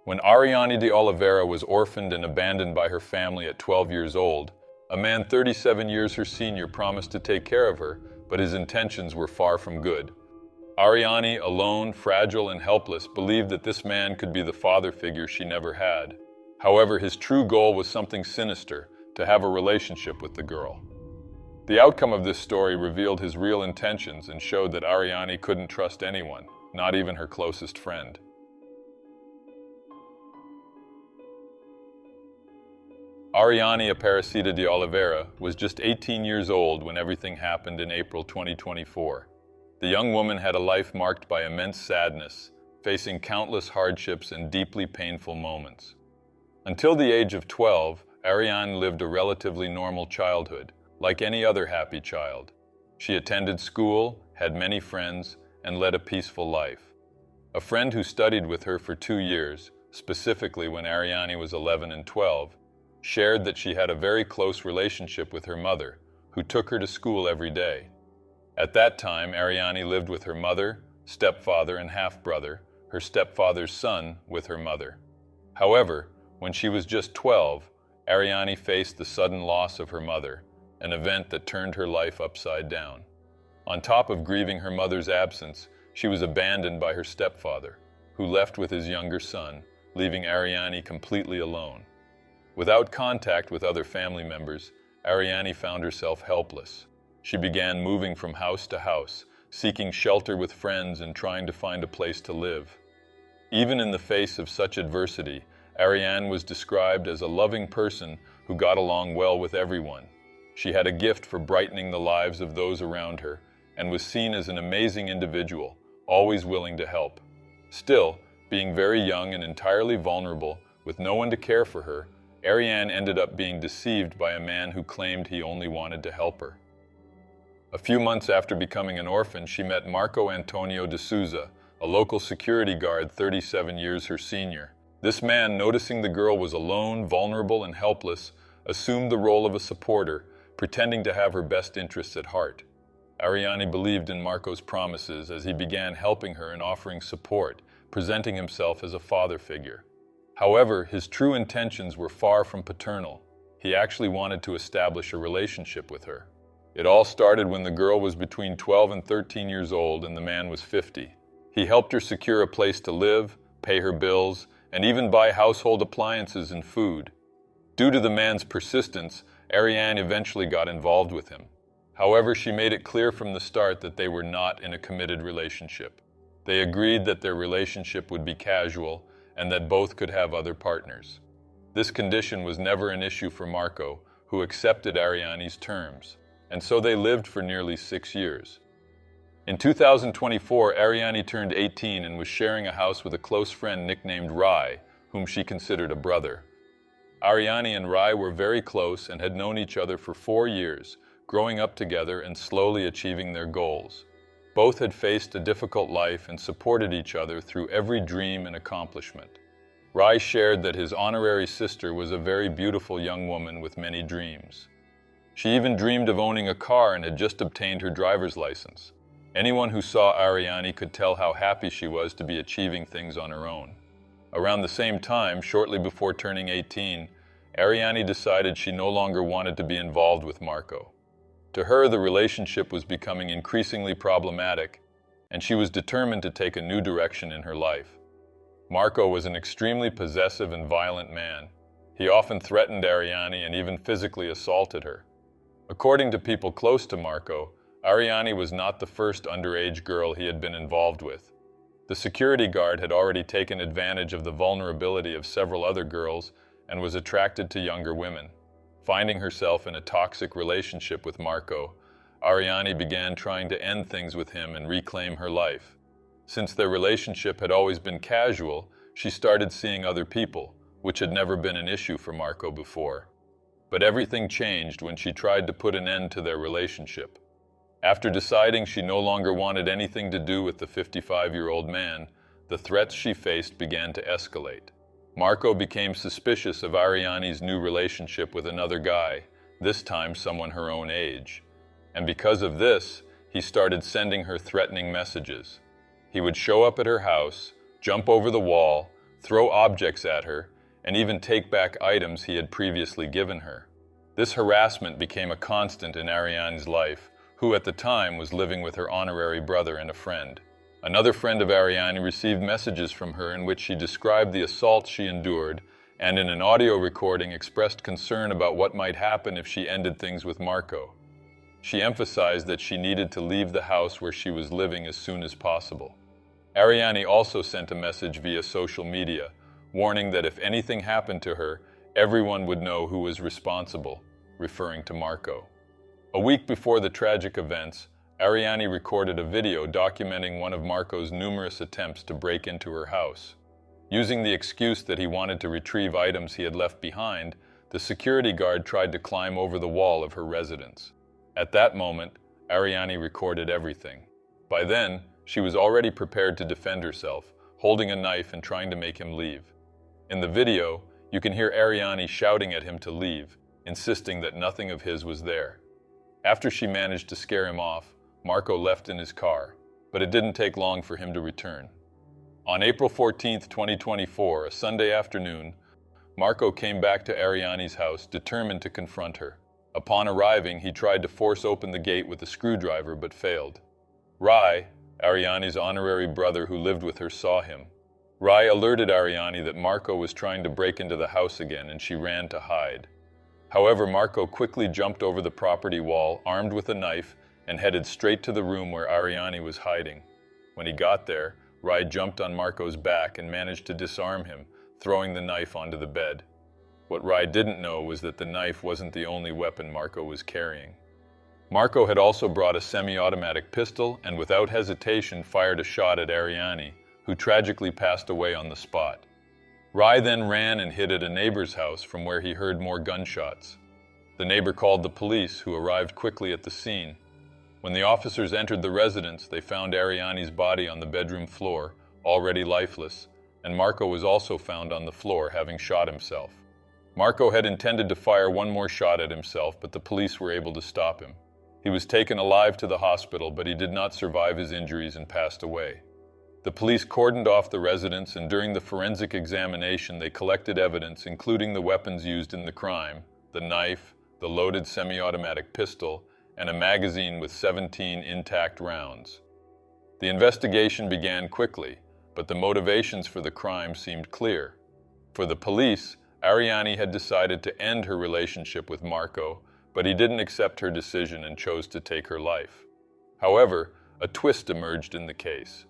When Ariane de Oliveira was orphaned and abandoned by her family at 12 years old, a man 37 years her senior promised to take care of her, but his intentions were far from good. Ariane, alone, fragile, and helpless, believed that this man could be the father figure she never had. However, his true goal was something sinister: to have a relationship with the girl. The outcome of this story revealed his real intentions and showed that Ariane couldn't trust anyone, not even her closest friend. Ariane Aparecida de Oliveira was just 18 years old when everything happened in April 2024. The young woman had a life marked by immense sadness, facing countless hardships and deeply painful moments. Until the age of 12, Ariane lived a relatively normal childhood, like any other happy child. She attended school, had many friends, and led a peaceful life. A friend who studied with her for 2 years, specifically when Ariane was 11 and 12, shared that she had a very close relationship with her mother, who took her to school every day. At that time, Ariane lived with her mother, stepfather, and half-brother, her stepfather's son, with her mother. However, when she was just 12, Ariane faced the sudden loss of her mother, an event that turned her life upside down. On top of grieving her mother's absence, she was abandoned by her stepfather, who left with his younger son, leaving Ariane completely alone. Without contact with other family members, Ariane found herself helpless. She began moving from house to house, seeking shelter with friends and trying to find a place to live. Even in the face of such adversity, Ariane was described as a loving person who got along well with everyone. She had a gift for brightening the lives of those around her and was seen as an amazing individual, always willing to help. Still, being very young and entirely vulnerable, with no one to care for her, Ariane ended up being deceived by a man who claimed he only wanted to help her. A few months after becoming an orphan, she met Marco Antonio de Souza, a local security guard 37 years her senior. This man, noticing the girl was alone, vulnerable, and helpless, assumed the role of a supporter, pretending to have her best interests at heart. Ariane believed in Marco's promises as he began helping her and offering support, presenting himself as a father figure. However, his true intentions were far from paternal. He actually wanted to establish a relationship with her. It all started when the girl was between 12 and 13 years old and the man was 50. He helped her secure a place to live, pay her bills, and even buy household appliances and food. Due to the man's persistence, Ariane eventually got involved with him. However, she made it clear from the start that they were not in a committed relationship. They agreed that their relationship would be casual and that both could have other partners. This condition was never an issue for Marco, who accepted Ariane's terms, and so they lived for nearly 6 years. In 2024, Ariane turned 18 and was sharing a house with a close friend nicknamed Rai, whom she considered a brother. Ariane and Rai were very close and had known each other for 4 years, growing up together and slowly achieving their goals. Both had faced a difficult life and supported each other through every dream and accomplishment. Rai shared that his honorary sister was a very beautiful young woman with many dreams. She even dreamed of owning a car and had just obtained her driver's license. Anyone who saw Ariane could tell how happy she was to be achieving things on her own. Around the same time, shortly before turning 18, Ariane decided she no longer wanted to be involved with Marco. To her, the relationship was becoming increasingly problematic, and she was determined to take a new direction in her life. Marco was an extremely possessive and violent man. He often threatened Ariane and even physically assaulted her. According to people close to Marco, Ariane was not the first underage girl he had been involved with. The security guard had already taken advantage of the vulnerability of several other girls and was attracted to younger women. Finding herself in a toxic relationship with Marco, Ariane began trying to end things with him and reclaim her life. Since their relationship had always been casual, she started seeing other people, which had never been an issue for Marco before. But everything changed when she tried to put an end to their relationship. After deciding she no longer wanted anything to do with the 55-year-old man, the threats she faced began to escalate. Marco became suspicious of Ariane's new relationship with another guy, this time someone her own age. And because of this, he started sending her threatening messages. He would show up at her house, jump over the wall, throw objects at her, and even take back items he had previously given her. This harassment became a constant in Ariani's life, who at the time was living with her honorary brother and a friend. Another friend of Ariani received messages from her in which she described the assaults she endured and in an audio recording expressed concern about what might happen if she ended things with Marco. She emphasized that she needed to leave the house where she was living as soon as possible. Ariani also sent a message via social media, warning that if anything happened to her, everyone would know who was responsible, referring to Marco. A week before the tragic events, Ariani recorded a video documenting one of Marco's numerous attempts to break into her house. Using the excuse that he wanted to retrieve items he had left behind, the security guard tried to climb over the wall of her residence. At that moment, Ariani recorded everything. By then, she was already prepared to defend herself, holding a knife and trying to make him leave. In the video, you can hear Ariani shouting at him to leave, insisting that nothing of his was there. After she managed to scare him off, Marco left in his car, but it didn't take long for him to return. On April 14, 2024, a Sunday afternoon, Marco came back to Ariani's house, determined to confront her. Upon arriving, he tried to force open the gate with a screwdriver but failed. Rai, Ariani's honorary brother who lived with her, saw him. Rai alerted Ariani that Marco was trying to break into the house again, and she ran to hide. However, Marco quickly jumped over the property wall, armed with a knife, and headed straight to the room where Ariani was hiding. When he got there, Rai jumped on Marco's back and managed to disarm him, throwing the knife onto the bed. What Rai didn't know was that the knife wasn't the only weapon Marco was carrying. Marco had also brought a semi-automatic pistol and without hesitation fired a shot at Ariani, who tragically passed away on the spot. Rai then ran and hid at a neighbor's house from where he heard more gunshots. The neighbor called the police, who arrived quickly at the scene. When the officers entered the residence, they found Ariani's body on the bedroom floor, already lifeless, and Marco was also found on the floor, having shot himself. Marco had intended to fire one more shot at himself, but the police were able to stop him. He was taken alive to the hospital, but he did not survive his injuries and passed away. The police cordoned off the residence, and during the forensic examination, they collected evidence, including the weapons used in the crime, the knife, the loaded semi-automatic pistol, and a magazine with 17 intact rounds. The investigation began quickly, but the motivations for the crime seemed clear. For the police, Ariani had decided to end her relationship with Marco, but he didn't accept her decision and chose to take her life. However, a twist emerged in the case.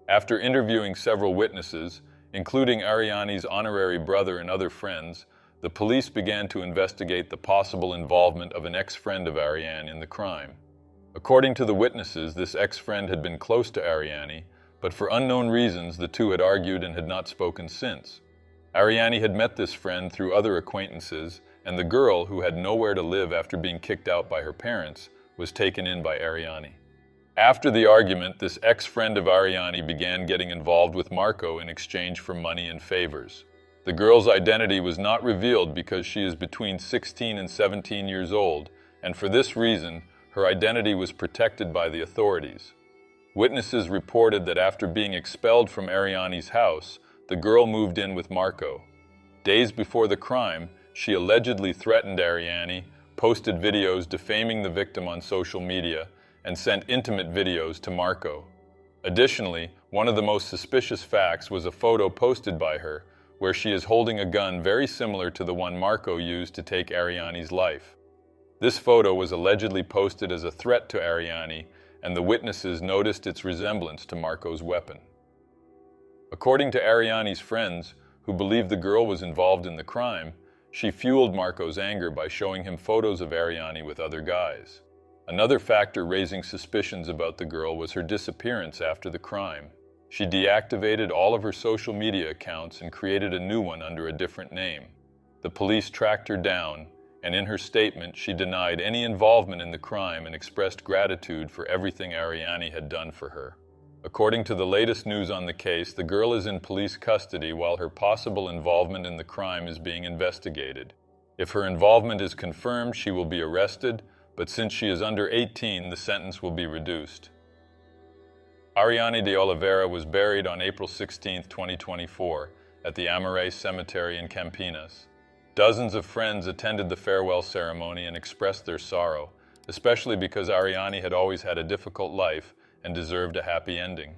After interviewing several witnesses, including Ariani's honorary brother and other friends, the police began to investigate the possible involvement of an ex-friend of Ariani in the crime. According to the witnesses, this ex-friend had been close to Ariani, but for unknown reasons the two had argued and had not spoken since. Ariani had met this friend through other acquaintances, and the girl, who had nowhere to live after being kicked out by her parents, was taken in by Ariani. After the argument, this ex-friend of Ariani began getting involved with Marco in exchange for money and favors. The girl's identity was not revealed because she is between 16 and 17 years old, and for this reason, her identity was protected by the authorities. Witnesses reported that after being expelled from Ariani's house, the girl moved in with Marco. Days before the crime, she allegedly threatened Ariani, posted videos defaming the victim on social media, and sent intimate videos to Marco. Additionally, one of the most suspicious facts was a photo posted by her, where she is holding a gun very similar to the one Marco used to take Ariani's life. This photo was allegedly posted as a threat to Ariani, and the witnesses noticed its resemblance to Marco's weapon. According to Ariani's friends, who believed the girl was involved in the crime, she fueled Marco's anger by showing him photos of Ariani with other guys. Another factor raising suspicions about the girl was her disappearance after the crime. She deactivated all of her social media accounts and created a new one under a different name. The police tracked her down, and in her statement, she denied any involvement in the crime and expressed gratitude for everything Ariani had done for her. According to the latest news on the case, the girl is in police custody while her possible involvement in the crime is being investigated. If her involvement is confirmed, she will be arrested, but since she is under 18, the sentence will be reduced. Ariani de Oliveira was buried on April 16, 2024, at the Amore Cemetery in Campinas. Dozens of friends attended the farewell ceremony and expressed their sorrow, especially because Ariane had always had a difficult life and deserved a happy ending.